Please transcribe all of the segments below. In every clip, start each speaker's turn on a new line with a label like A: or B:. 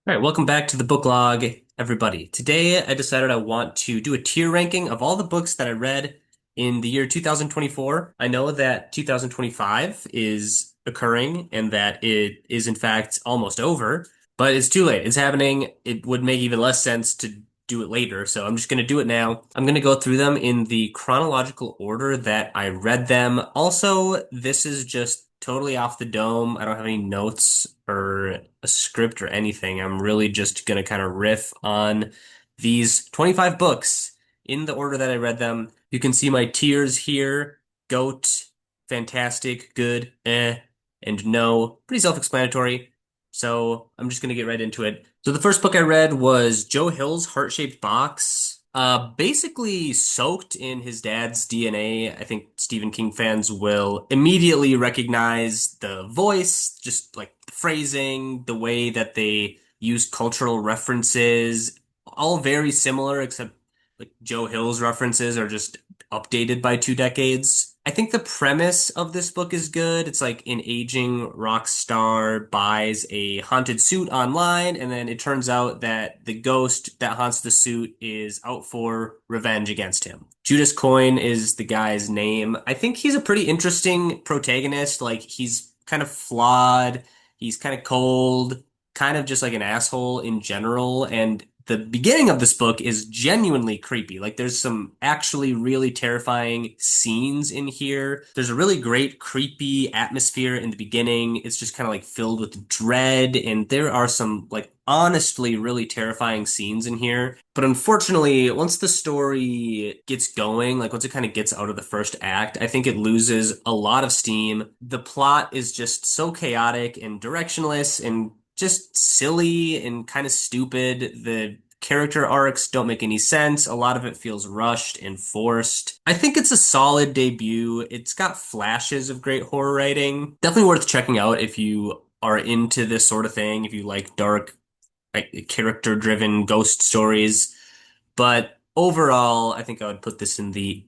A: All right, welcome back to the book log, everybody. Today, I decided I want to do a tier ranking of all the books that I read in the year 2024. I know that 2025 is occurring and that it is, in fact, almost over, but it's too late. It's happening. It would make even less sense to do it later, so I'm just going to do it now. I'm going to go through them in the chronological order that I read them. Also, this is just totally off the dome. I don't have any notes or a script or anything. I'm really just going to kind of riff on these 25 books in the order that I read them. You can see my tiers here. Goat, fantastic, good, and no. Pretty self-explanatory. So I'm just going to get right into it. So the first book I read was Joe Hill's Heart-Shaped Box. Basically soaked in his dad's DNA. I think Stephen King fans will immediately recognize the voice, just like the phrasing, the way that they use cultural references, all very similar, except like Joe Hill's references are just updated by 2 decades. I think the premise of this book is good. It's like an aging rock star buys a haunted suit online, and then it turns out that the ghost that haunts the suit is out for revenge against him. Judas Coin is the guy's name. I think he's a pretty interesting protagonist. Like, he's kind of flawed, he's kind of cold, kind of just like an asshole in general, and the beginning of this book is genuinely creepy. Like, there's some actually really terrifying scenes in here. There's a really great creepy atmosphere in the beginning. It's just kind of like filled with dread, and there are some like honestly really terrifying scenes in here. But unfortunately, once the story gets going, like once it kind of gets out of the first act, I think it loses a lot of steam. The plot is just so chaotic and directionless and just silly and kind of stupid. The character arcs don't make any sense. A lot of it feels rushed and forced. I think it's a solid debut. It's got flashes of great horror writing. Definitely worth checking out if you are into this sort of thing, if you like dark, like character-driven ghost stories. But overall, I think I would put this in the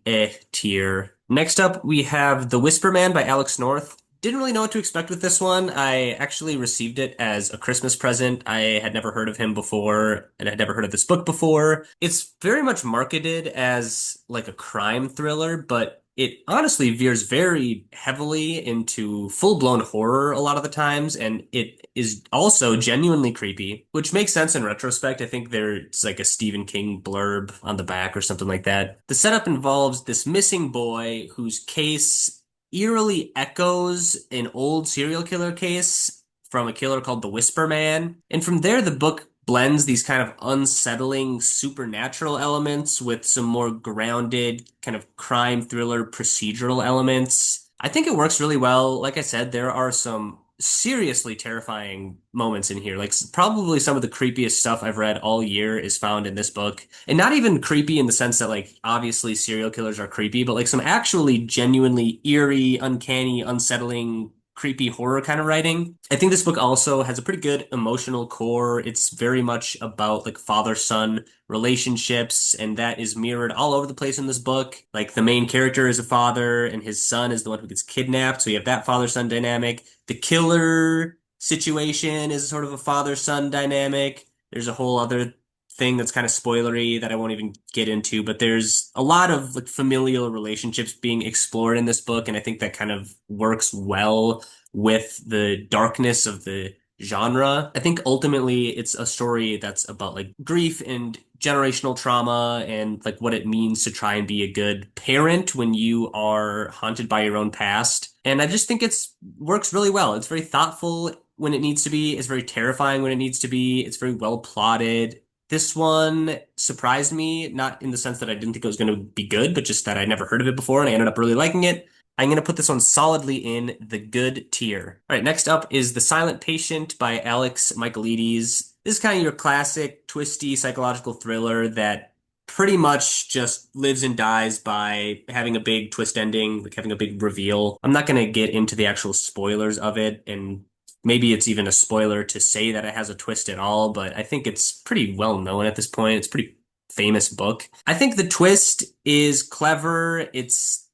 A: tier. Next up, we have The Whisper Man by Alex North. Didn't really know what to expect with this one. I actually received it as a Christmas present. I had never heard of him before, and I'd never heard of this book before. It's very much marketed as like a crime thriller, but it honestly veers very heavily into full-blown horror a lot of the times, and it is also genuinely creepy, which makes sense in retrospect. I think there's like a Stephen King blurb on the back or something like that. The setup involves this missing boy whose case eerily echoes an old serial killer case from a killer called the Whisper Man. And from there, the book blends these kind of unsettling supernatural elements with some more grounded kind of crime thriller procedural elements. I think it works really well. Like I said, there are some seriously terrifying moments in here. Like, probably some of the creepiest stuff I've read all year is found in this book. And not even creepy in the sense that, like, obviously serial killers are creepy, but like some actually genuinely eerie, uncanny, unsettling, creepy horror kind of writing. I think this book also has a pretty good emotional core. It's very much about like father-son relationships, and that is mirrored all over the place in this book. Like, the main character is a father, and his son is the one who gets kidnapped. So you have that father-son dynamic. The killer situation is sort of a father-son dynamic. There's a whole other thing that's kind of spoilery that I won't even get into, but there's a lot of like familial relationships being explored in this book, and I think that kind of works well with the darkness of the genre. I think ultimately it's a story that's about like grief and generational trauma and like what it means to try and be a good parent when you are haunted by your own past. And I just think it's works really well. It's very thoughtful when it needs to be. It's very terrifying when it needs to be. It's very well plotted. This one surprised me, not in the sense that I didn't think it was going to be good, but just that I never heard of it before and I ended up really liking it. I'm going to put this one solidly in the good tier. All right, next up is The Silent Patient by Alex Michaelides. This is kind of your classic twisty psychological thriller that pretty much just lives and dies by having a big twist ending, like having a big reveal. I'm not going to get into the actual spoilers of it, and maybe it's even a spoiler to say that it has a twist at all, but I think it's pretty well known at this point. It's a pretty famous book. I think the twist is clever. It's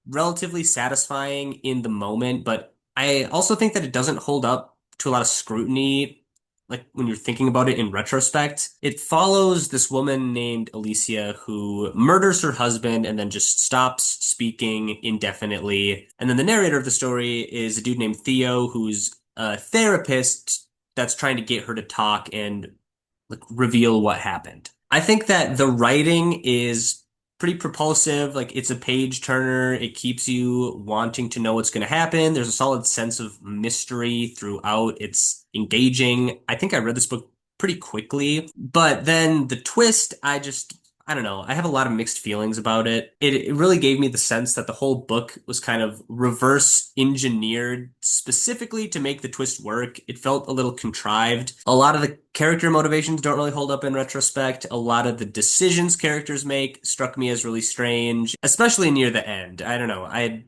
A: relatively satisfying in the moment, but I also think that it doesn't hold up to a lot of scrutiny like when you're thinking about it in retrospect. It follows this woman named Alicia who murders her husband and then just stops speaking indefinitely. And then the narrator of the story is a dude named Theo who's a therapist that's trying to get her to talk and like reveal what happened. I think that the writing is pretty propulsive. Like it's a page turner. It keeps you wanting to know what's going to happen. There's a solid sense of mystery throughout. It's engaging. I think I read this book pretty quickly, but then the twist, I don't know. I have a lot of mixed feelings about it. It really gave me the sense that the whole book was kind of reverse engineered specifically to make the twist work. It felt a little contrived. A lot of the character motivations don't really hold up in retrospect. A lot of the decisions characters make struck me as really strange, especially near the end. I don't know. I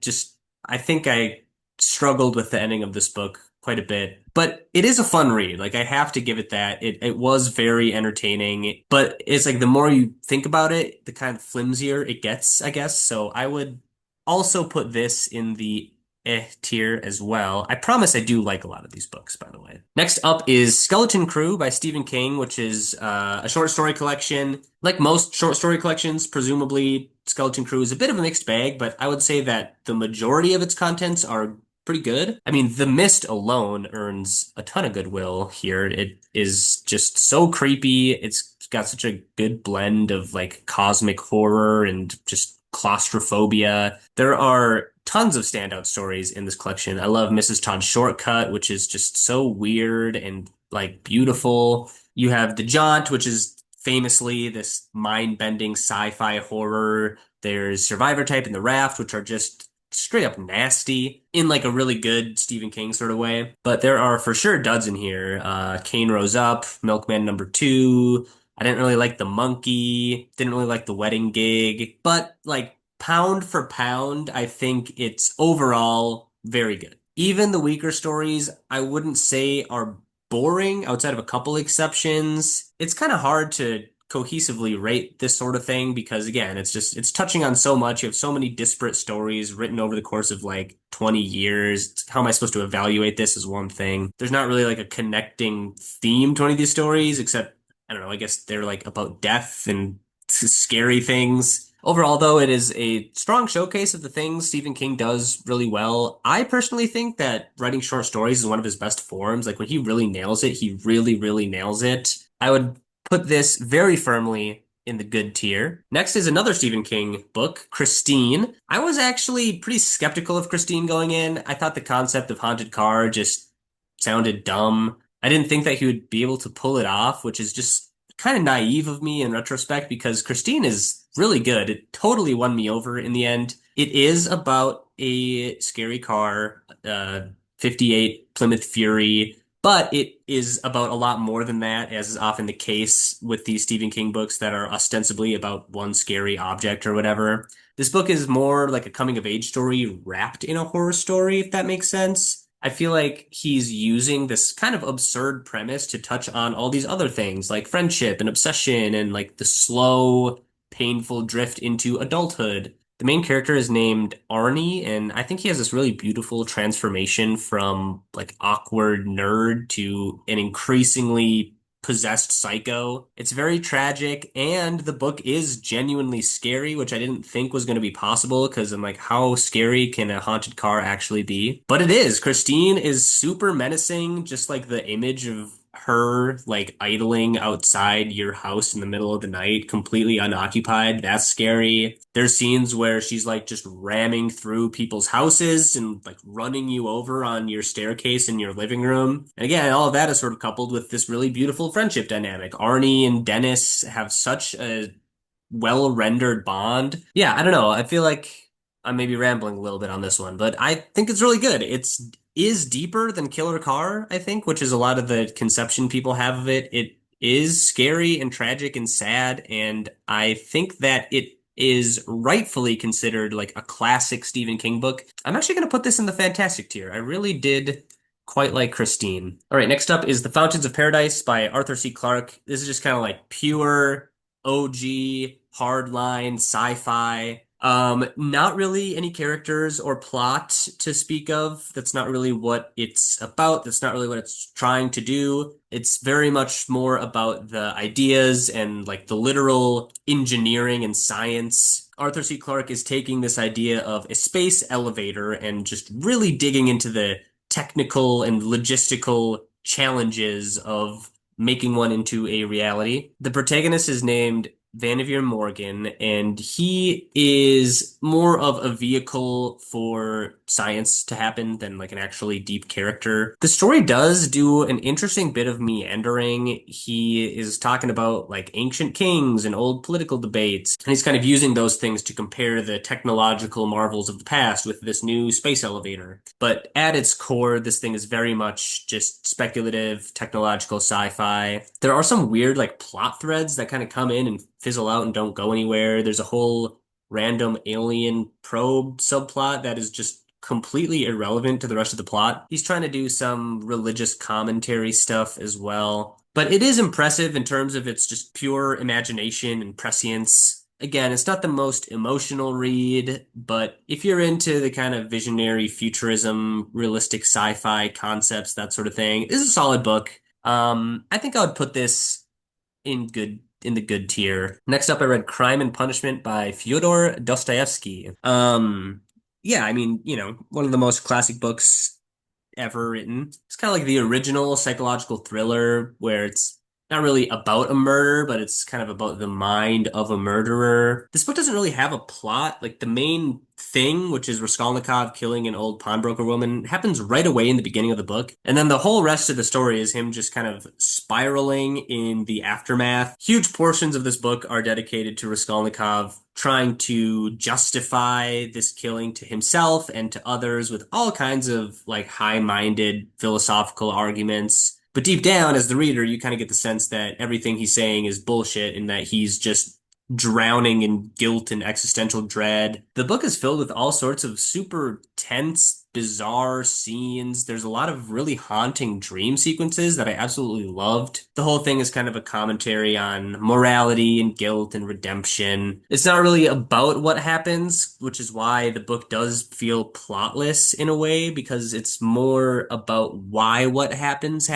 A: think I struggled with the ending of this book quite a bit. But it is a fun read. Like I have to give it that. It was very entertaining, but it's like the more you think about it, the kind of flimsier it gets, I guess. So I would also put this in the tier as well. I promise I do like a lot of these books, by the way. Next up is Skeleton Crew by Stephen King, which is a short story collection. Like most short story collections, presumably Skeleton Crew is a bit of a mixed bag, but I would say that the majority of its contents are pretty good. I mean, The Mist alone earns a ton of goodwill here. It is just so creepy. It's got such a good blend of like cosmic horror and just claustrophobia. There are tons of standout stories in this collection. I love Mrs. Todd's Shortcut, which is just so weird and like beautiful. You have The Jaunt, which is famously this mind-bending sci-fi horror. There's Survivor Type and The Raft, which are just straight up nasty in like a really good Stephen King sort of way. But there are for sure duds in here. Cain Rose Up, Milkman number two. I didn't really like The Monkey. Didn't really like The Wedding Gig. But like pound for pound, I think it's overall very good. Even the weaker stories, I wouldn't say are boring outside of a couple exceptions. It's kind of hard to cohesively rate this sort of thing because again, it's touching on so much. You have so many disparate stories written over the course of like 20 years. How am I supposed to evaluate this is one thing. There's not really like a connecting theme to any of these stories except I don't know, I guess they're like about death and scary things. Overall, though, it is a strong showcase of the things Stephen King does really well. I personally think that writing short stories is one of his best forms. Like when he really nails it, he really, really nails it. I would put this very firmly in the good tier. Next is another Stephen King book, Christine. I was actually pretty skeptical of Christine going in. I thought the concept of haunted car just sounded dumb. I didn't think that he would be able to pull it off, which is just kind of naive of me in retrospect because Christine is really good. It totally won me over in the end. It is about a scary car, 58 Plymouth Fury, but it is about a lot more than that, as is often the case with these Stephen King books that are ostensibly about one scary object or whatever. This book is more like a coming of age story wrapped in a horror story, if that makes sense. I feel like he's using this kind of absurd premise to touch on all these other things like friendship and obsession and like the slow, painful drift into adulthood. The main character is named Arnie, and I think he has this really beautiful transformation from like awkward nerd to an increasingly possessed psycho. It's very tragic, and the book is genuinely scary, which I didn't think was going to be possible because I'm like, how scary can a haunted car actually be? But it is. Christine is super menacing, just like the image of her like idling outside your house in the middle of the night, completely unoccupied. That's scary. There's scenes where she's like just ramming through people's houses and like running you over on your staircase in your living room. And again, all of that is sort of coupled with this really beautiful friendship dynamic. Arnie and Dennis have such a well rendered bond. Yeah, I don't know. I feel like I'm maybe rambling a little bit on this one, but I think it's really good. It's is deeper than Killer Car, I think, which is a lot of the conception people have of it. It is scary and tragic and sad, and I think that it is rightfully considered like a classic Stephen King book. I'm actually going to put this in the fantastic tier. I really did quite like Christine. All right, next up is The Fountains of Paradise by Arthur C. Clarke. This is just kind of like pure OG hardline sci-fi. Not really any characters or plot to speak of. That's not really what it's about. That's not really what it's trying to do. It's very much more about the ideas and like the literal engineering and science. Arthur C. Clarke is taking this idea of a space elevator and just really digging into the technical and logistical challenges of making one into a reality. The protagonist is named Vannevar Morgan, and he is more of a vehicle for science to happen than like an actually deep character. The story does do an interesting bit of meandering. He is talking about like ancient kings and old political debates, and he's kind of using those things to compare the technological marvels of the past with this new space elevator. But at its core, this thing is very much just speculative, technological sci-fi. There are some weird like plot threads that kind of come in and fizzle out and don't go anywhere. There's a whole random alien probe subplot that is just completely irrelevant to the rest of the plot. He's trying to do some religious commentary stuff as well. But it is impressive in terms of its just pure imagination and prescience. Again, it's not the most emotional read, but if you're into the kind of visionary futurism, realistic sci-fi concepts, that sort of thing, this is a solid book. I think I would put this in the good tier. Next up, I read Crime and Punishment by Fyodor Dostoevsky. Yeah, I mean, one of the most classic books ever written. It's kind of like the original psychological thriller where it's not really about a murder, but it's kind of about the mind of a murderer. This book doesn't really have a plot. Like the main thing, which is Raskolnikov killing an old pawnbroker woman, happens right away in the beginning of the book. And then the whole rest of the story is him just kind of spiraling in the aftermath. Huge portions of this book are dedicated to Raskolnikov trying to justify this killing to himself and to others with all kinds of like high-minded philosophical arguments. But deep down, as the reader, you kind of get the sense that everything he's saying is bullshit and that he's just drowning in guilt and existential dread. The book is filled with all sorts of super tense, bizarre scenes. There's a lot of really haunting dream sequences that I absolutely loved. The whole thing is kind of a commentary on morality and guilt and redemption. It's not really about what happens, which is why the book does feel plotless in a way, because it's more about why what happens,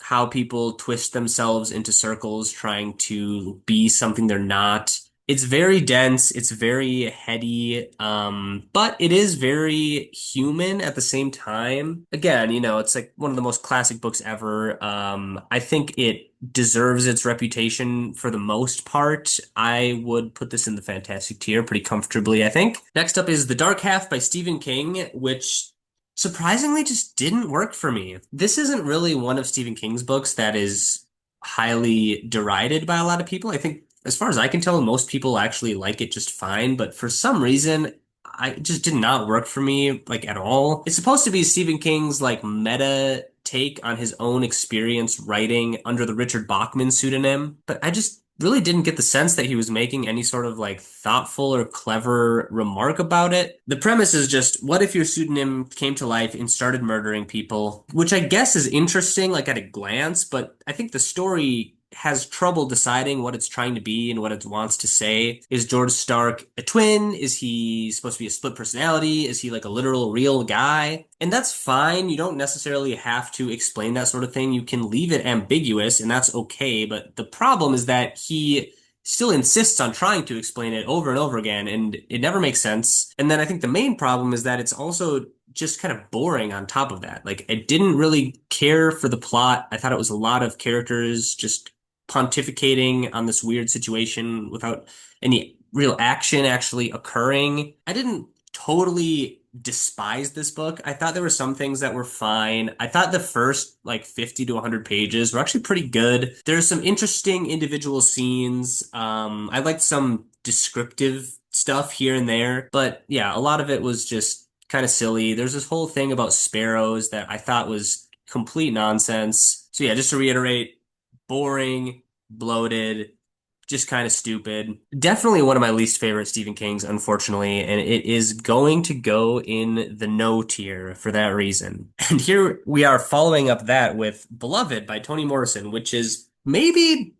A: how people twist themselves into circles trying to be something they're not. It's very dense, it's very heady, but it is very human at the same time. Again, it's like one of the most classic books ever. I think it deserves its reputation for the most part. I would put this in the fantastic tier pretty comfortably, I think. Next up is The Dark Half by Stephen King, which surprisingly just didn't work for me. This isn't really one of Stephen King's books that is highly derided by a lot of people. I think, as far as I can tell, most people actually like it just fine, but for some reason, it just did not work for me, like at all. It's supposed to be Stephen King's like meta take on his own experience writing under the Richard Bachman pseudonym, but I just really didn't get the sense that he was making any sort of like thoughtful or clever remark about it. The premise is just, what if your pseudonym came to life and started murdering people? Which I guess is interesting, like at a glance, but I think the story has trouble deciding what it's trying to be and what it wants to say. Is George Stark a twin? Is he supposed to be a split personality? Is he like a literal real guy? And that's fine. You don't necessarily have to explain that sort of thing. You can leave it ambiguous, and that's okay. But the problem is that he still insists on trying to explain it over and over again, and it never makes sense. And then I think the main problem is that it's also just kind of boring on top of that. Like, I didn't really care for the plot. I thought it was a lot of characters just pontificating on this weird situation without any real action actually occurring. I didn't totally despise this book. I thought there were some things that were fine. I thought the first like 50 to 100 pages were actually pretty good. There's some interesting individual scenes. I liked some descriptive stuff here and there, but yeah, a lot of it was just kind of silly. There's this whole thing about sparrows that I thought was complete nonsense. So yeah, just to reiterate, boring, bloated, just kind of stupid. Definitely one of my least favorite Stephen King's, unfortunately, and it is going to go in the no tier for that reason. And here we are following up that with Beloved by Toni Morrison, which is maybe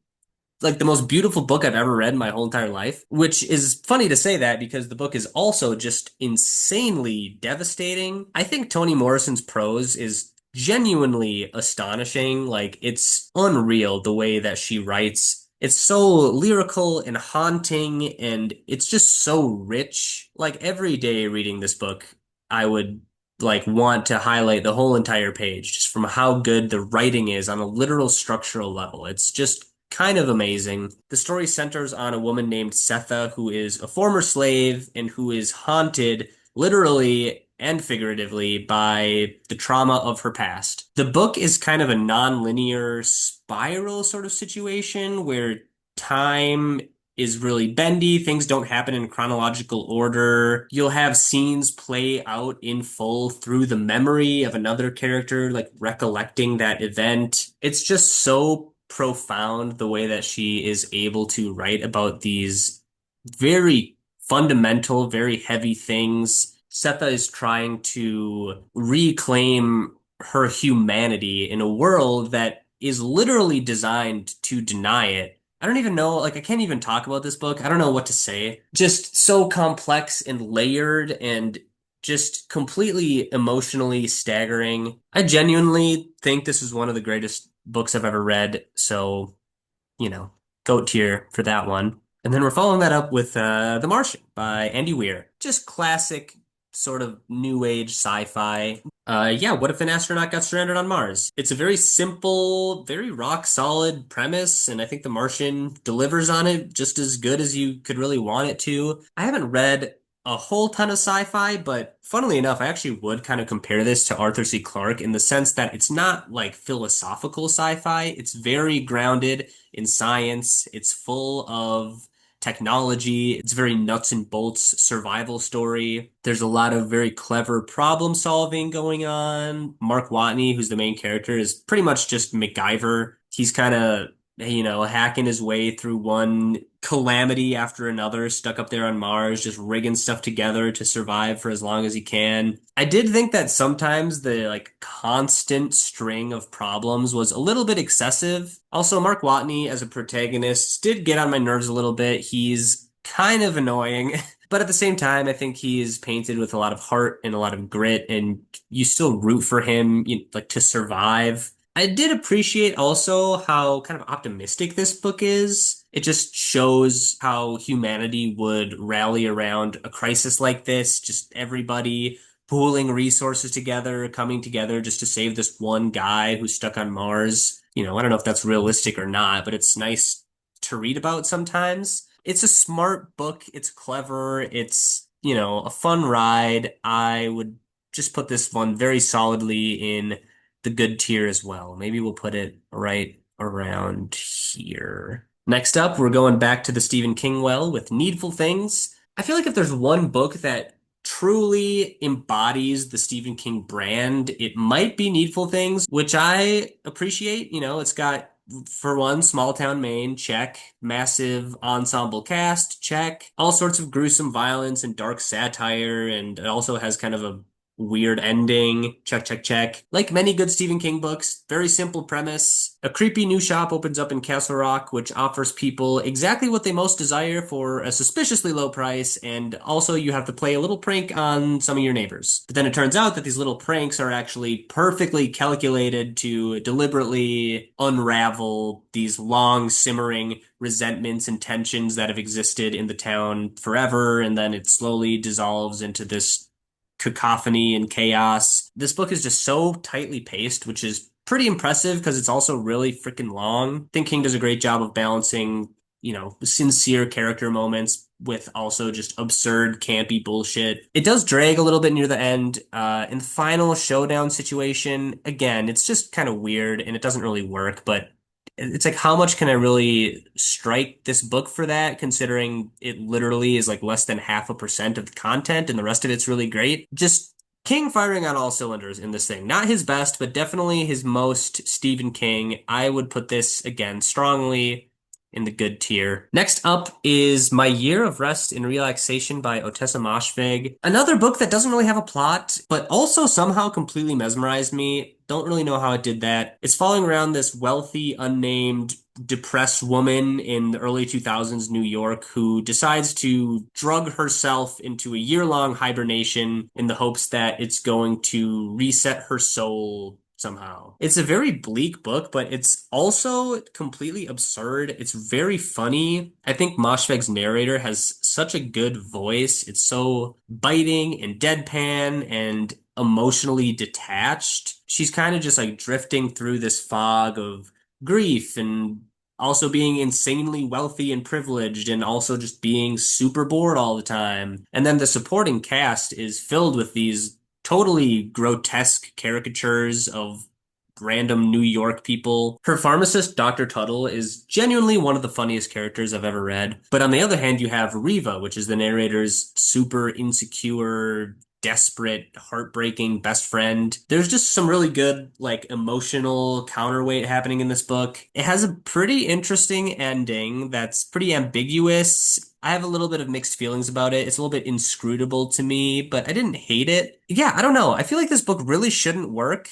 A: like the most beautiful book I've ever read in my whole entire life, which is funny to say that because the book is also just insanely devastating. I think Toni Morrison's prose is genuinely astonishing. Like it's unreal the way that she writes. It's so lyrical and haunting, and it's just so rich. Like every day reading this book, I would like want to highlight the whole entire page just from how good the writing is on a literal structural level. It's just kind of amazing. The story centers on a woman named Setha who is a former slave and who is haunted literally and figuratively by the trauma of her past. The book is kind of a non-linear spiral sort of situation where time is really bendy. Things don't happen in chronological order. You'll have scenes play out in full through the memory of another character, like recollecting that event. It's just so profound the way that she is able to write about these very fundamental, very heavy things. Setha is trying to reclaim her humanity in a world that is literally designed to deny it. I don't even know, like, I can't even talk about this book. I don't know what to say. Just so complex and layered and just completely emotionally staggering. I genuinely think this is one of the greatest books I've ever read. So, goat tier for that one. And then we're following that up with The Martian by Andy Weir. Just classic sort of new age sci-fi. Yeah, what if an astronaut got stranded on Mars? It's a very simple, very rock solid premise, and I think The Martian delivers on it just as good as you could really want it to. I haven't read a whole ton of sci-fi, but funnily enough, I actually would kind of compare this to Arthur C. Clarke in the sense that it's not like philosophical sci-fi. It's very grounded in science. It's full of technology. It's very nuts and bolts survival story. There's a lot of very clever problem solving going on. Mark Watney, who's the main character, is pretty much just MacGyver. He's kind of, hacking his way through one calamity after another, stuck up there on Mars, just rigging stuff together to survive for as long as he can. I did think that sometimes the like constant string of problems was a little bit excessive. Also, Mark Watney as a protagonist did get on my nerves a little bit. He's kind of annoying. But at the same time, I think he is painted with a lot of heart and a lot of grit, and you still root for him, like to survive. I did appreciate also how kind of optimistic this book is. It just shows how humanity would rally around a crisis like this, just everybody pooling resources together, coming together just to save this one guy who's stuck on Mars. I don't know if that's realistic or not, but it's nice to read about sometimes. It's a smart book. It's clever. It's, a fun ride. I would just put this one very solidly in the good tier as well. Maybe we'll put it right around here. Next up, we're going back to the Stephen King well with Needful Things. I feel like if there's one book that truly embodies the Stephen King brand, it might be Needful Things, which I appreciate. It's got, for one, small town Maine, check. Massive ensemble cast, check. All sorts of gruesome violence and dark satire, and it also has kind of a weird ending. Check, check, check. Like many good Stephen King books, very simple premise. A creepy new shop opens up in Castle Rock, which offers people exactly what they most desire for a suspiciously low price, and also you have to play a little prank on some of your neighbors. But then it turns out that these little pranks are actually perfectly calculated to deliberately unravel these long simmering resentments and tensions that have existed in the town forever, and then it slowly dissolves into this cacophony and chaos. This book is just so tightly paced, which is pretty impressive because it's also really freaking long. I think King does a great job of balancing, sincere character moments with also just absurd, campy bullshit. It does drag a little bit near the end. In the final showdown situation, again, it's just kind of weird and it doesn't really work, but it's like, how much can I really strike this book for that, considering it literally is like less than 0.5% of the content and the rest of it's really great? Just King firing on all cylinders in this thing. Not his best, but definitely his most Stephen King. I would put this again strongly in the good tier. Next up is My Year of Rest and Relaxation by Ottessa Moshfegh. Another book that doesn't really have a plot, but also somehow completely mesmerized me. Don't really know how it did that. It's following around this wealthy, unnamed depressed woman in the early 2000s New York who decides to drug herself into a year-long hibernation in the hopes that it's going to reset her soul somehow. It's a very bleak book, but it's also completely absurd. It's very funny. I think Moshfegh's narrator has such a good voice. It's so biting and deadpan and emotionally detached. She's kind of just like drifting through this fog of grief and also being insanely wealthy and privileged and also just being super bored all the time. And then the supporting cast is filled with these totally grotesque caricatures of random New York people. Her pharmacist, Dr. Tuttle, is genuinely one of the funniest characters I've ever read. But on the other hand, you have Riva, which is the narrator's super insecure, desperate, heartbreaking best friend. There's just some really good, like, emotional counterweight happening in this book. It has a pretty interesting ending that's pretty ambiguous. I have a little bit of mixed feelings about it. It's a little bit inscrutable to me, but I didn't hate it. Yeah, I don't know. I feel like this book really shouldn't work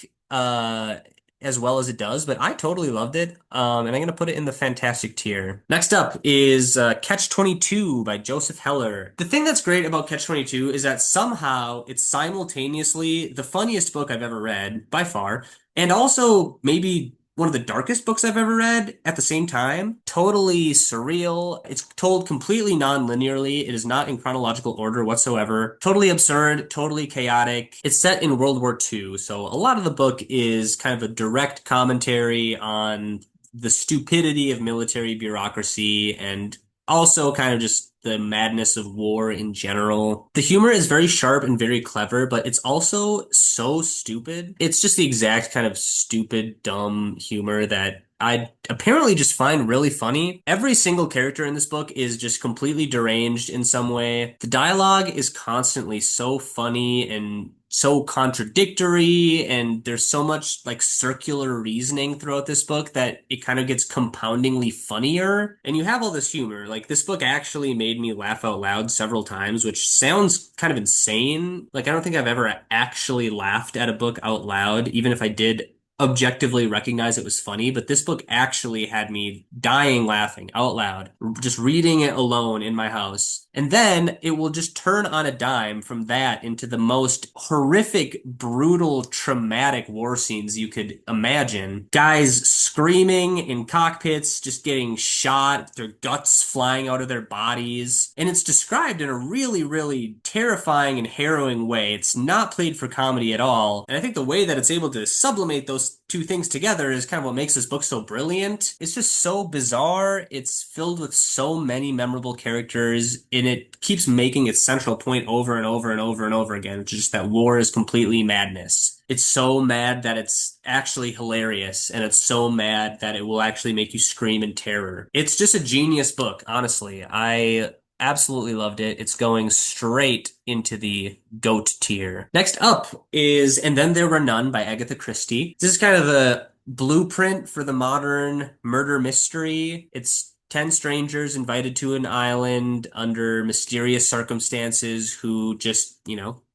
A: as well as it does, but I totally loved it. And I'm going to put it in the fantastic tier. Next up is Catch-22 by Joseph Heller. The thing that's great about Catch-22 is that somehow it's simultaneously the funniest book I've ever read, by far, and also maybe one of the darkest books I've ever read at the same time. Totally surreal. It's told completely non-linearly. It is not in chronological order whatsoever. Totally absurd, totally chaotic. It's set in World War II, so a lot of the book is kind of a direct commentary on the stupidity of military bureaucracy and also kind of just the madness of war in general. The humor is very sharp and very clever, but it's also so stupid. It's just the exact kind of stupid, dumb humor that I apparently just find really funny. Every single character in this book is just completely deranged in some way. The dialogue is constantly so funny and so contradictory, and there's so much like circular reasoning throughout this book that it kind of gets compoundingly funnier. And you have all this humor. Like this book actually made me laugh out loud several times, which sounds kind of insane. Like I don't think I've ever actually laughed at a book out loud, even if I did objectively recognize it was funny, but this book actually had me dying laughing out loud, just reading it alone in my house. And then it will just turn on a dime from that into the most horrific, brutal, traumatic war scenes you could imagine. Guys screaming in cockpits, just getting shot, their guts flying out of their bodies. And it's described in a really, really terrifying and harrowing way. It's not played for comedy at all. And I think the way that it's able to sublimate those two things together is kind of what makes this book so brilliant. It's just so bizarre. It's filled with so many memorable characters, and it keeps making its central point over and over and over and over again, which is just that war is completely madness. It's so mad that it's actually hilarious, and it's so mad that it will actually make you scream in terror. It's just a genius book, honestly. I absolutely loved it. It's going straight into the GOAT tier. Next up is And Then There Were None by Agatha Christie. This is kind of the blueprint for the modern murder mystery. It's 10 strangers invited to an island under mysterious circumstances who just,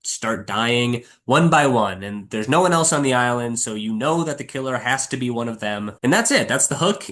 A: start dying one by one. And there's no one else on the island, so you know that the killer has to be one of them. And that's it. That's the hook.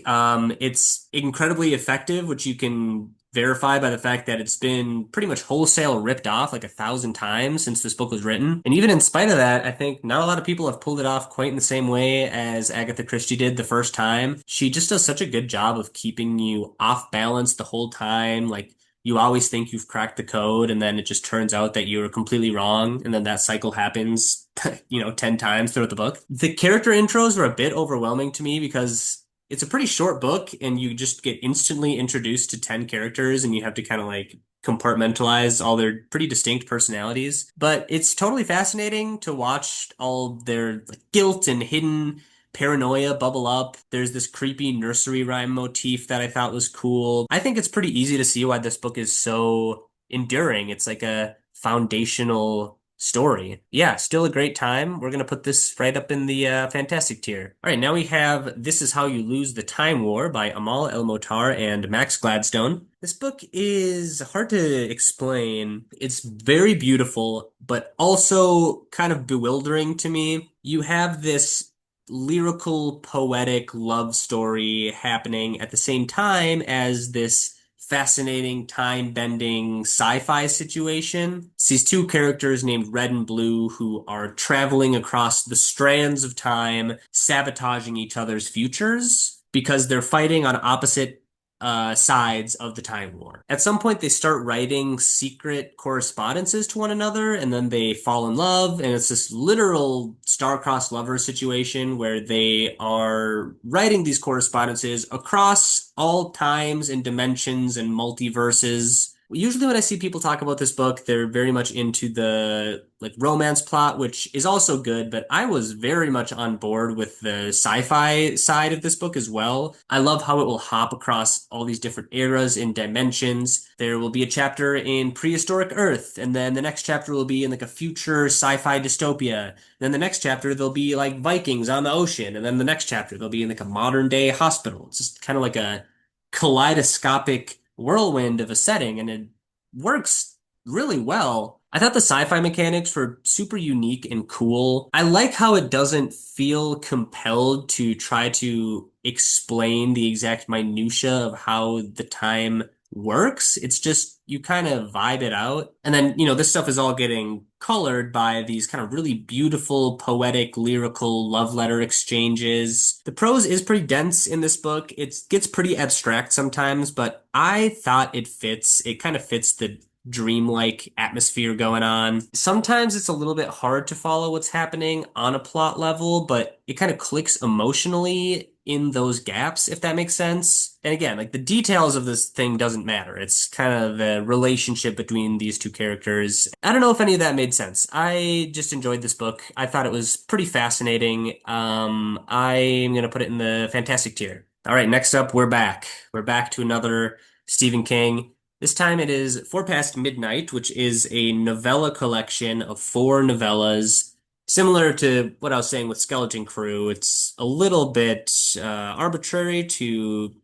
A: It's incredibly effective, which you can verify by the fact that it's been pretty much wholesale ripped off like 1,000 times since this book was written. And even in spite of that, I think not a lot of people have pulled it off quite in the same way as Agatha Christie did the first time. She just does such a good job of keeping you off balance the whole time. Like, you always think you've cracked the code, and then it just turns out that you're completely wrong, and then that cycle happens, 10 times throughout the book. The character intros were a bit overwhelming to me because it's a pretty short book, and you just get instantly introduced to 10 characters, and you have to kind of like compartmentalize all their pretty distinct personalities. But it's totally fascinating to watch all their like, guilt and hidden paranoia bubble up. There's this creepy nursery rhyme motif that I thought was cool. I think it's pretty easy to see why this book is so enduring. It's like a foundational story. Yeah, still a great time. We're going to put this right up in the fantastic tier. All right, now we have This Is How You Lose the Time War by Amal El Mohtar and Max Gladstone. This book is hard to explain. It's very beautiful, but also kind of bewildering to me. You have this lyrical, poetic love story happening at the same time as this fascinating time-bending sci-fi situation. It's these two characters named Red and Blue who are traveling across the strands of time, sabotaging each other's futures because they're fighting on opposite sides of the Time War. At some point, they start writing secret correspondences to one another, and then they fall in love, and it's this literal star-crossed lover situation where they are writing these correspondences across all times and dimensions and multiverses. Usually when I see people talk about this book, they're very much into the like romance plot, which is also good, but I was very much on board with the sci-fi side of this book as well. I love how it will hop across all these different eras and dimensions. There will be a chapter in prehistoric Earth, and then the next chapter will be in like a future sci-fi dystopia. Then the next chapter there'll be like Vikings on the ocean, and then the next chapter they'll be in like a modern day hospital. It's just kind of like a kaleidoscopic whirlwind of a setting, and it works really well. I thought the sci-fi mechanics were super unique and cool. I like how it doesn't feel compelled to try to explain the exact minutia of how the time works. It's just you kind of vibe it out. And then, this stuff is all getting colored by these kind of really beautiful, poetic, lyrical love letter exchanges. The prose is pretty dense in this book. It gets pretty abstract sometimes, but I thought it fits. It kind of fits the dreamlike atmosphere going on. Sometimes it's a little bit hard to follow what's happening on a plot level, but it kind of clicks emotionally in those gaps, if that makes sense. And again, like the details of this thing doesn't matter. It's kind of the relationship between these two characters. I don't know if any of that made sense. I just enjoyed this book. I thought it was pretty fascinating. I'm gonna put it in the fantastic tier. All right, next up, we're back. We're back to another Stephen King. This time it is Four Past Midnight, which is a novella collection of four novellas. Similar to what I was saying with Skeleton Crew, it's a little bit arbitrary to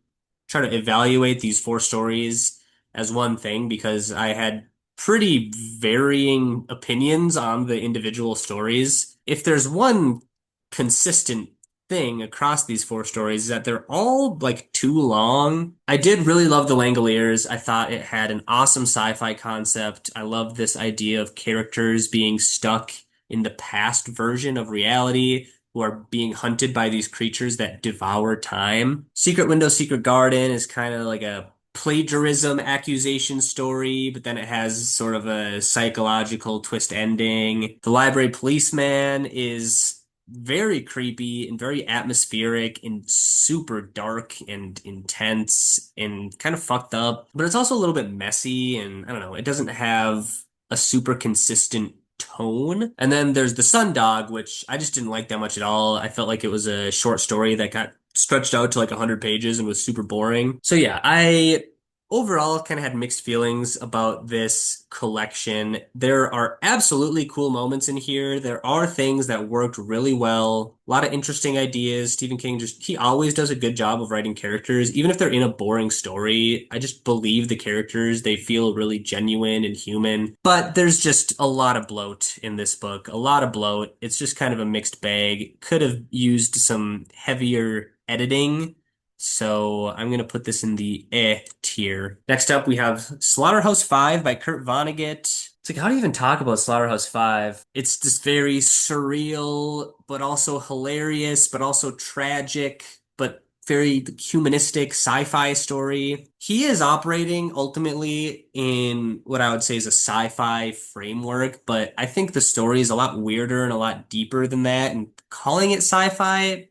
A: try to evaluate these four stories as one thing because I had pretty varying opinions on the individual stories. If there's one consistent thing across these four stories is that they're all like too long. I did really love The Langoliers. I thought it had an awesome sci-fi concept. I love this idea of characters being stuck in the past version of reality who are being hunted by these creatures that devour time. Secret Window, Secret Garden is kind of like a plagiarism accusation story, but then it has sort of a psychological twist ending. The Library Policeman is very creepy and very atmospheric and super dark and intense and kind of fucked up, but it's also a little bit messy and I don't know, it doesn't have a super consistent tone. And then there's The Sundog, which I just didn't like that much at all. I felt like it was a short story that got stretched out to like 100 pages and was super boring. So yeah, I overall kind of had mixed feelings about this collection. There are absolutely cool moments in here. There are things that worked really well. A lot of interesting ideas. Stephen King he always does a good job of writing characters. Even if they're in a boring story, I just believe the characters. They feel really genuine and human. But there's just a lot of bloat in this book. A lot of bloat. It's just kind of a mixed bag. Could have used some heavier editing. So I'm going to put this in the tier. Next up, we have Slaughterhouse-Five by Kurt Vonnegut. It's like, how do you even talk about Slaughterhouse-Five? It's this very surreal, but also hilarious, but also tragic, but very humanistic sci-fi story. He is operating ultimately in what I would say is a sci-fi framework, but I think the story is a lot weirder and a lot deeper than that. And calling it sci-fi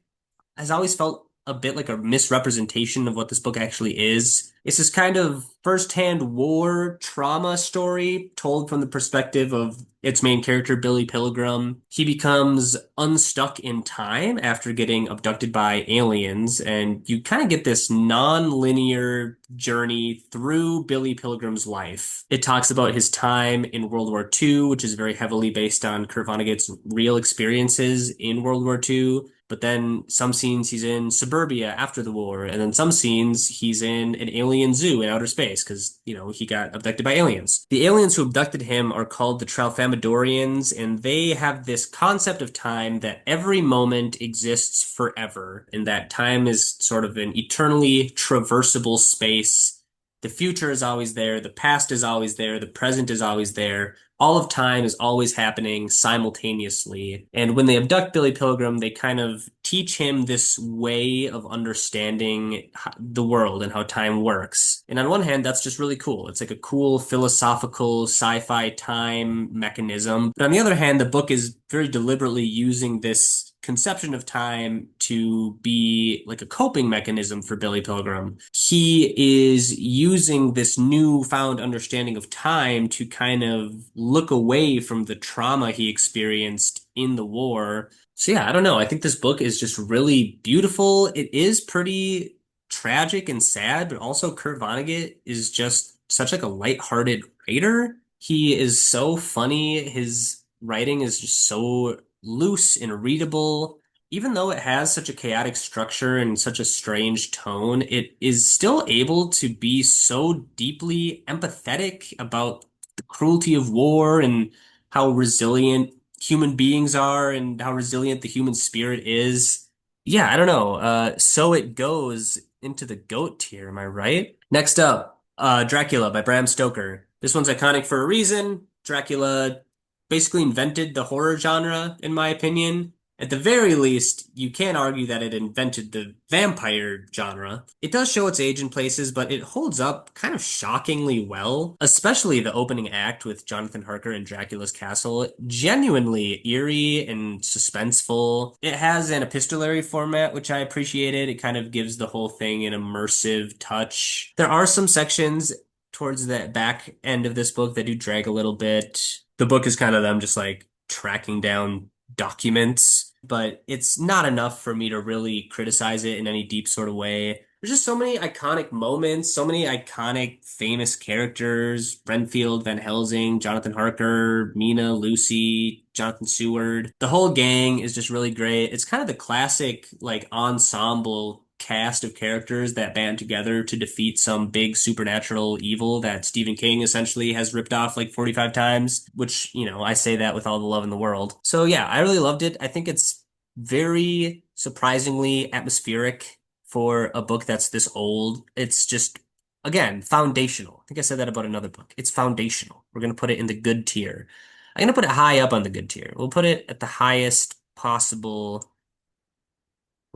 A: has always felt a bit like a misrepresentation of what this book actually is. It's this kind of first-hand war trauma story told from the perspective of its main character, Billy Pilgrim. He becomes unstuck in time after getting abducted by aliens, and you kind of get this non-linear journey through Billy Pilgrim's life. It talks about his time in World War II, which is very heavily based on Kurt Vonnegut's real experiences in World War II. But then some scenes he's in suburbia after the war, and then some scenes he's in an alien zoo in outer space because, he got abducted by aliens. The aliens who abducted him are called the Tralfamadorians, and they have this concept of time that every moment exists forever, and that time is sort of an eternally traversable space. The future is always there, the past is always there, the present is always there. All of time is always happening simultaneously. And when they abduct Billy Pilgrim, they kind of teach him this way of understanding the world and how time works. And on one hand, that's just really cool. It's like a cool philosophical sci-fi time mechanism. But on the other hand, the book is very deliberately using this conception of time to be like a coping mechanism for Billy Pilgrim. He is using this newfound understanding of time to kind of look away from the trauma he experienced in the war. So yeah, I don't know. I think this book is just really beautiful. It is pretty tragic and sad, but also Kurt Vonnegut is just such like a lighthearted writer. He is so funny. His writing is just so loose and readable. Even though it has such a chaotic structure and such a strange tone, it is still able to be so deeply empathetic about the cruelty of war and how resilient human beings are and how resilient the human spirit is. Yeah, I don't know. So it goes into the GOAT tier, am I right? Next up, Dracula by Bram Stoker. This one's iconic for a reason. Dracula basically invented the horror genre, in my opinion. At the very least, you can't argue that it invented the vampire genre. It does show its age in places, but it holds up kind of shockingly well, especially the opening act with Jonathan Harker in Dracula's castle. Genuinely eerie and suspenseful. It has an epistolary format, which I appreciated. It kind of gives the whole thing an immersive touch. There are some sections towards the back end of this book that do drag a little bit. The book is kind of them just like tracking down documents, but it's not enough for me to really criticize it in any deep sort of way. There's just so many iconic moments, so many iconic famous characters, Renfield, Van Helsing, Jonathan Harker, Mina, Lucy, Jonathan Seward. The whole gang is just really great. It's kind of the classic like ensemble cast of characters that band together to defeat some big supernatural evil that Stephen King essentially has ripped off like 45 times, which, I say that with all the love in the world. So yeah, I really loved it. I think it's very surprisingly atmospheric for a book that's this old. It's just, again, foundational. I think I said that about another book. It's foundational. We're going to put it in the good tier. I'm going to put it high up on the good tier. We'll put it at the highest possible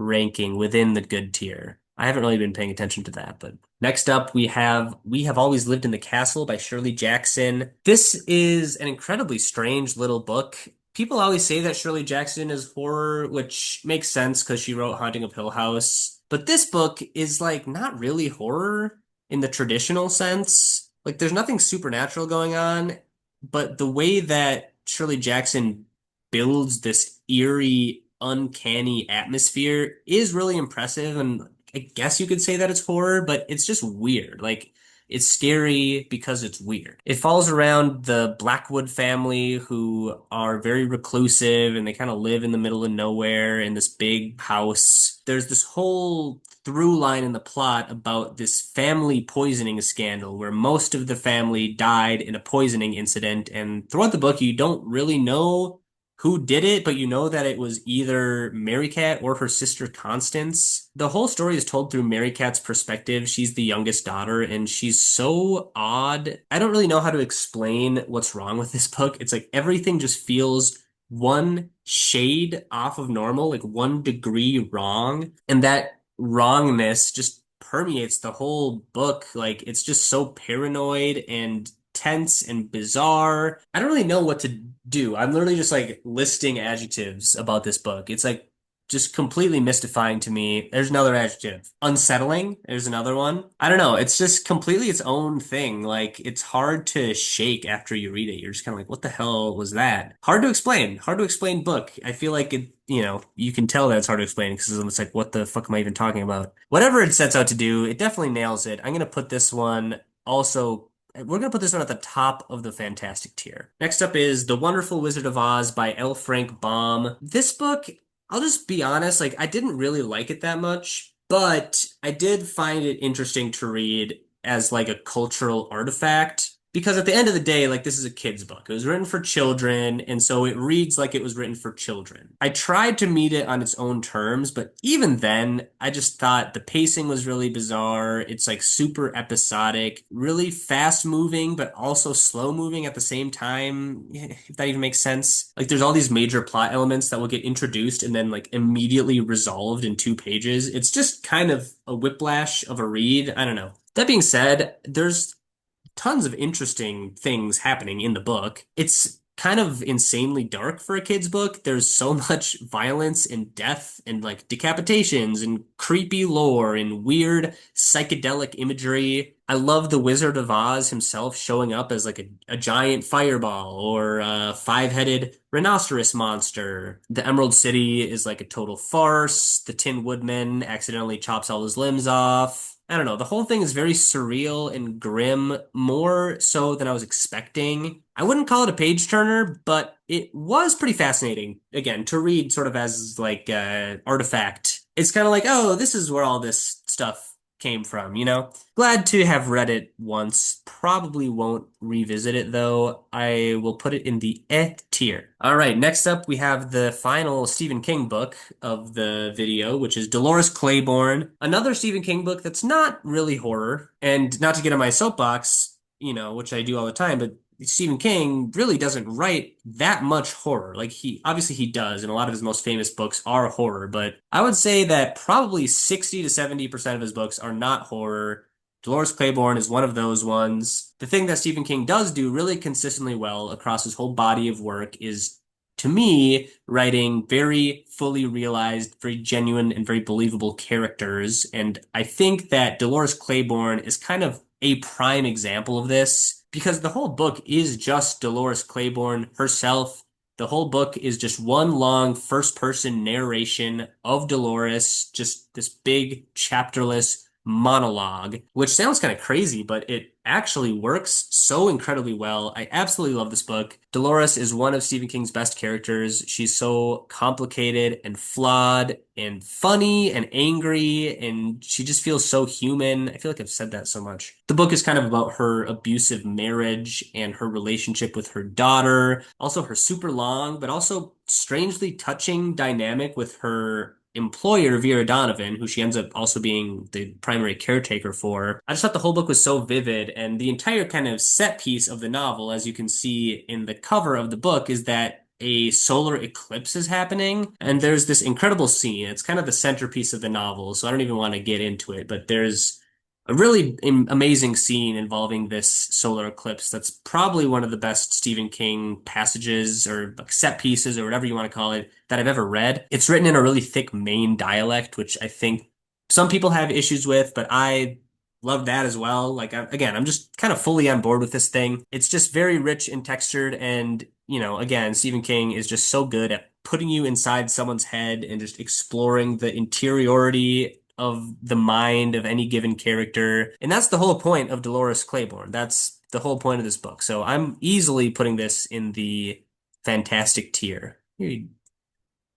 A: ranking within the good tier. I haven't really been paying attention to that, but next up We Have Always Lived in the Castle by Shirley Jackson. This is an incredibly strange little book. People always say that Shirley Jackson is horror, which makes sense because she wrote Haunting of Hill House. But this book is like not really horror in the traditional sense. Like there's nothing supernatural going on, but the way that Shirley Jackson builds this eerie uncanny atmosphere is really impressive. And I guess you could say that it's horror, but it's just weird. Like, it's scary because it's weird. It follows around the Blackwood family who are very reclusive and they kind of live in the middle of nowhere in this big house. There's this whole through line in the plot about this family poisoning scandal where most of the family died in a poisoning incident. And throughout the book, you don't really know who did it, but you know that it was either Mary Cat or her sister Constance. The whole story is told through Mary Cat's perspective. She's the youngest daughter, and she's so odd. I don't really know how to explain what's wrong with this book. It's like everything just feels one shade off of normal, like 1 degree wrong, and that wrongness just permeates the whole book. Like it's just so paranoid and tense and bizarre. I don't really know what to do. I'm literally just like listing adjectives about this book. It's like just completely mystifying to me. There's another adjective. Unsettling. There's another one. I don't know. It's just completely its own thing. Like it's hard to shake after you read it. You're just kind of like, what the hell was that? Hard to explain. Hard to explain book. I feel like it, you can tell that it's hard to explain because it's like, what the fuck am I even talking about? Whatever it sets out to do, it definitely nails it. I'm gonna put this one also we're going to put this one at the top of the fantastic tier. Next up is The Wonderful Wizard of Oz by L. Frank Baum. This book, I'll just be honest, like I didn't really like it that much, but I did find it interesting to read as like a cultural artifact because at the end of the day, like this is a kid's book. It was written for children, and so it reads like it was written for children. I tried to meet it on its own terms, but even then, I just thought the pacing was really bizarre. It's like super episodic, really fast moving, but also slow moving at the same time, if that even makes sense. Like there's all these major plot elements that will get introduced and then like immediately resolved in 2 pages. It's just kind of a whiplash of a read. I don't know. That being said, there's tons of interesting things happening in the book. It's kind of insanely dark for a kid's book. There's so much violence and death and like decapitations and creepy lore and weird psychedelic imagery. I love the Wizard of Oz himself showing up as like a giant fireball or a five-headed rhinoceros monster. The Emerald City is like a total farce. The Tin Woodman accidentally chops all his limbs off. I don't know. The whole thing is very surreal and grim, more so than I was expecting. I wouldn't call it a page turner, but it was pretty fascinating, again, to read sort of as like artifact. It's kind of like, oh, this is where all this stuff came from, you know? Glad to have read it once. Probably won't revisit it though. I will put it in the tier. All right, next up we have the final Stephen King book of the video, which is Dolores Claiborne, another Stephen King book that's not really horror. And not to get on my soapbox, which I do all the time, but Stephen King really doesn't write that much horror. Like he does, and a lot of his most famous books are horror, but I would say that probably 60 to 70% of his books are not horror. Dolores Claiborne is one of those ones. The thing that Stephen King does do really consistently well across his whole body of work is, to me, writing very fully realized, very genuine, and very believable characters. And I think that Dolores Claiborne is kind of a prime example of this because the whole book is just Dolores Claiborne herself. The whole book is just one long first person narration of Dolores, just this big chapterless monologue, which sounds kind of crazy, but it actually works so incredibly well. I absolutely love this book. Dolores is one of Stephen King's best characters. She's so complicated and flawed and funny and angry, and she just feels so human. I feel like I've said that so much. The book is kind of about her abusive marriage and her relationship with her daughter, also her super long, but also strangely touching dynamic with her employer, Vera Donovan, who she ends up also being the primary caretaker for. I just thought the whole book was so vivid, and the entire kind of set piece of the novel, as you can see in the cover of the book, is that a solar eclipse is happening, and there's this incredible scene. It's kind of the centerpiece of the novel, so I don't even want to get into it, but there's a really amazing scene involving this solar eclipse that's probably one of the best Stephen King passages or like set pieces or whatever you want to call it that I've ever read. It's written in a really thick Maine dialect, which I think some people have issues with, but I love that as well. Like, again, I'm just kind of fully on board with this thing. It's just very rich and textured. And, again, Stephen King is just so good at putting you inside someone's head and just exploring the interiority of the mind of any given character. And that's the whole point of Dolores Claiborne. That's the whole point of this book. So I'm easily putting this in the fantastic tier. Maybe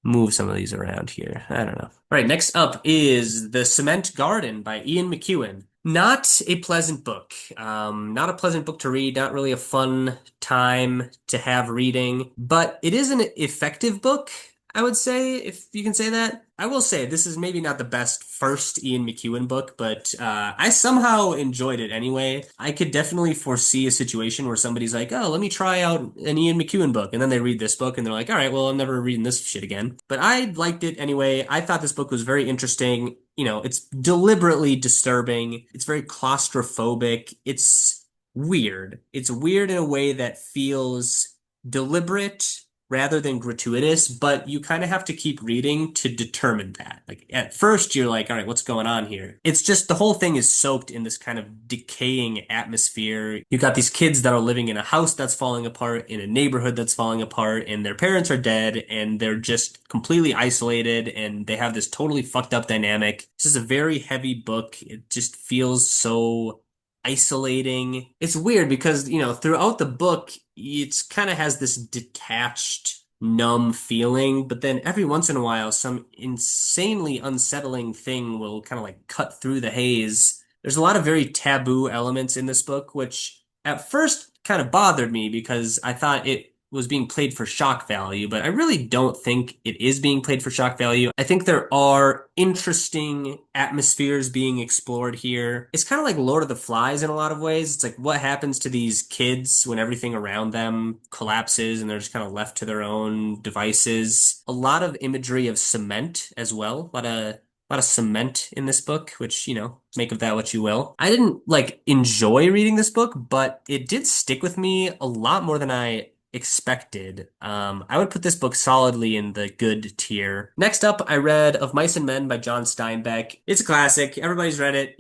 A: move some of these around here. I don't know. All right, next up is The Cement Garden by Ian McEwan. Not a pleasant book. Not a pleasant book to read, not really a fun time to have reading, but it is an effective book, I would say, if you can say that. I will say this is maybe not the best first Ian McEwan book, but I somehow enjoyed it anyway. I could definitely foresee a situation where somebody's like, oh, let me try out an Ian McEwan book. And then they read this book and they're like, all right, well, I'm never reading this shit again. But I liked it anyway. I thought this book was very interesting. It's deliberately disturbing. It's very claustrophobic. It's weird. It's weird in a way that feels deliberate rather than gratuitous, but you kind of have to keep reading to determine that. Like at first you're like, all right, what's going on here? It's just the whole thing is soaked in this kind of decaying atmosphere. You got these kids that are living in a house that's falling apart, in a neighborhood that's falling apart, and their parents are dead, and they're just completely isolated, and they have this totally fucked up dynamic. This is a very heavy book. It just feels so isolating. It's weird because, throughout the book, it's kind of has this detached numb feeling, but then every once in a while, some insanely unsettling thing will kind of like cut through the haze. There's a lot of very taboo elements in this book, which at first kind of bothered me because I thought it was being played for shock value, but I really don't think it is being played for shock value. I think there are interesting atmospheres being explored here. It's kind of like Lord of the Flies in a lot of ways. It's like what happens to these kids when everything around them collapses and they're just kind of left to their own devices. A lot of imagery of cement as well. A lot of cement in this book, which, make of that what you will. I didn't like enjoy reading this book, but it did stick with me a lot more than I expected. I would put this book solidly in the good tier. Next up, I read Of Mice and Men by John Steinbeck. It's a classic. Everybody's read it.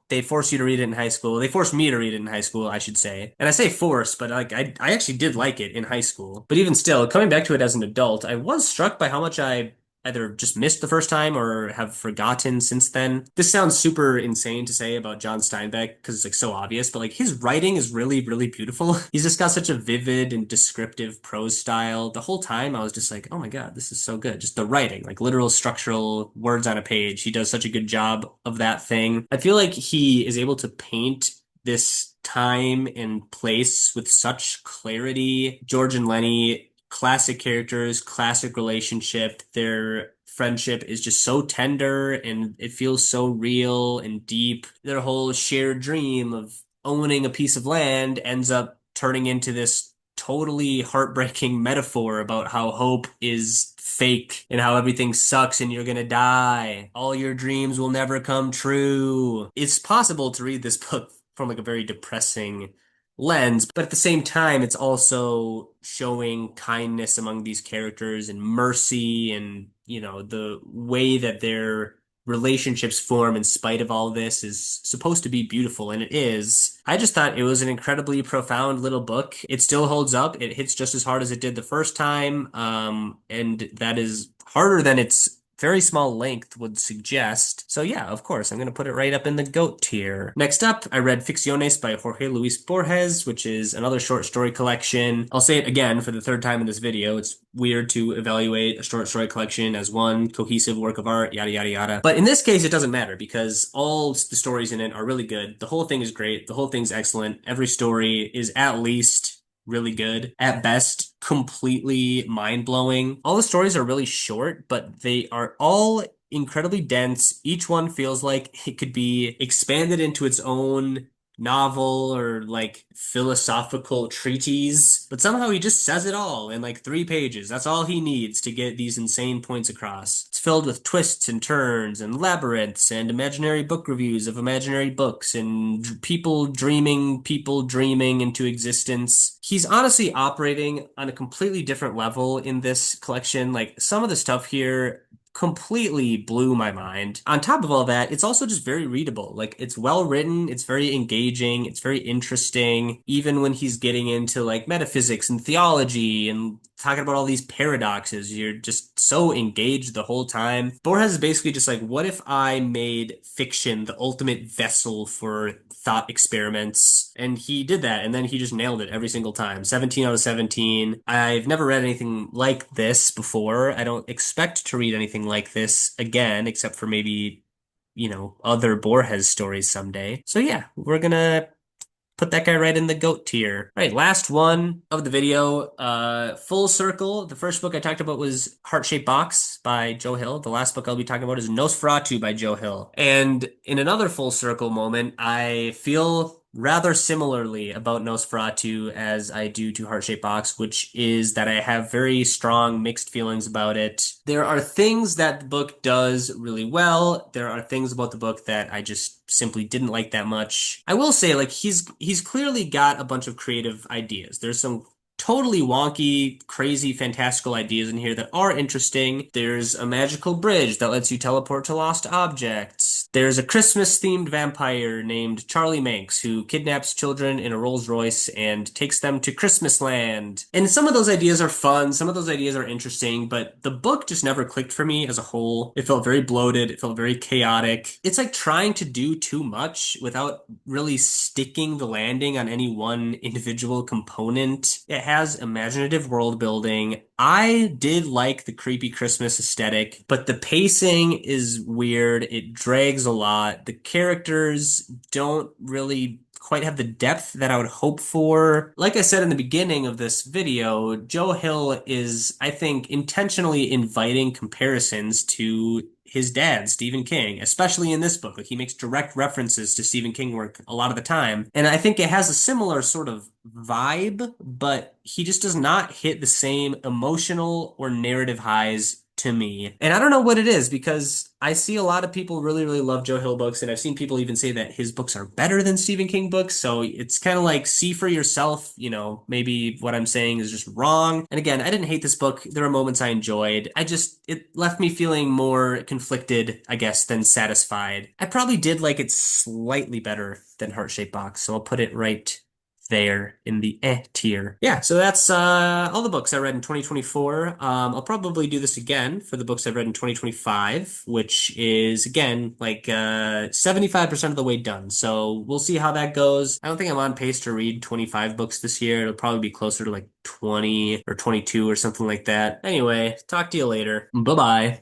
A: They force you to read it in high school. They forced me to read it in high school, I should say. And I say force, but like I actually did like it in high school. But even still, coming back to it as an adult, I was struck by how much I either just missed the first time or have forgotten since then. This sounds super insane to say about John Steinbeck because it's like so obvious, but like his writing is really, really beautiful. He's just got such a vivid and descriptive prose style. The whole time I was just like, oh my God, this is so good. Just the writing, like literal structural words on a page. He does such a good job of that thing. I feel like he is able to paint this time and place with such clarity. George and Lenny, classic characters, classic relationship. Their friendship is just so tender and it feels so real and deep. Their whole shared dream of owning a piece of land ends up turning into this totally heartbreaking metaphor about how hope is fake and how everything sucks and you're gonna die. All your dreams will never come true. It's possible to read this book from like a very depressing lens, but at the same time, it's also showing kindness among these characters and mercy and, the way that their relationships form in spite of all this is supposed to be beautiful, and it is. I just thought it was an incredibly profound little book. It still holds up. It hits just as hard as it did the first time, and that is harder than its very small length would suggest. So yeah, of course, I'm going to put it right up in the GOAT tier. Next up, I read Ficciones by Jorge Luis Borges, which is another short story collection. I'll say it again for the third time in this video. It's weird to evaluate a short story collection as one cohesive work of art, yada, yada, yada. But in this case, it doesn't matter because all the stories in it are really good. The whole thing is great. The whole thing's excellent. Every story is at least really good. At best, completely mind-blowing. All the stories are really short, but they are all incredibly dense. Each one feels like it could be expanded into its own novel or like philosophical treatise, but somehow he just says it all in like 3 pages. That's all he needs to get these insane points across. It's filled with twists and turns and labyrinths and imaginary book reviews of imaginary books and people dreaming into existence. He's honestly operating on a completely different level in this collection. Like some of the stuff here completely blew my mind. On top of all that, it's also just very readable. Like it's well written, it's very engaging, it's very interesting, even when he's getting into like metaphysics and theology and talking about all these paradoxes. You're just so engaged the whole time. Borges is basically just like, what if I made fiction the ultimate vessel for thought experiments? And he did that, and then he just nailed it every single time. 17 out of 17. I've never read anything like this before. I don't expect to read anything like this again, except for maybe, other Borges stories someday. So yeah, we're gonna put that guy right in the GOAT tier. All right, last one of the video, full circle. The first book I talked about was Heart-Shaped Box by Joe Hill. The last book I'll be talking about is Nosferatu by Joe Hill. And in another full circle moment, I feel rather similarly about Nosferatu as I do to Heart-Shaped Box, which is that I have very strong mixed feelings about it. There are things that the book does really well. There are things about the book that I just simply didn't like that much. I will say, like, he's clearly got a bunch of creative ideas. There's some totally wonky, crazy, fantastical ideas in here that are interesting. There's a magical bridge that lets you teleport to lost objects. There's a Christmas-themed vampire named Charlie Manx who kidnaps children in a Rolls Royce and takes them to Christmasland. And some of those ideas are fun, some of those ideas are interesting, but the book just never clicked for me as a whole. It felt very bloated, it felt very chaotic. It's like trying to do too much without really sticking the landing on any one individual component. It has imaginative world building. I did like the creepy Christmas aesthetic, but the pacing is weird. It drags a lot. The characters don't really quite have the depth that I would hope for. Like I said in the beginning of this video, Joe Hill is, I think, intentionally inviting comparisons to his dad, Stephen King, especially in this book. Like he makes direct references to Stephen King work a lot of the time. And I think it has a similar sort of vibe, but he just does not hit the same emotional or narrative highs to me. And I don't know what it is because I see a lot of people really, really love Joe Hill books, and I've seen people even say that his books are better than Stephen King books. So it's kind of like see for yourself, maybe what I'm saying is just wrong. And again, I didn't hate this book. There were moments I enjoyed. It left me feeling more conflicted, I guess, than satisfied. I probably did like it slightly better than Heart-Shaped Box, so I'll put it right there in the tier. Yeah, so that's all the books I read in 2024. I'll probably do this again for the books I've read in 2025, which is again like 75% of the way done. So we'll see how that goes. I don't think I'm on pace to read 25 books this year. It'll probably be closer to like 20 or 22 or something like that. Anyway, talk to you later. Bye-bye.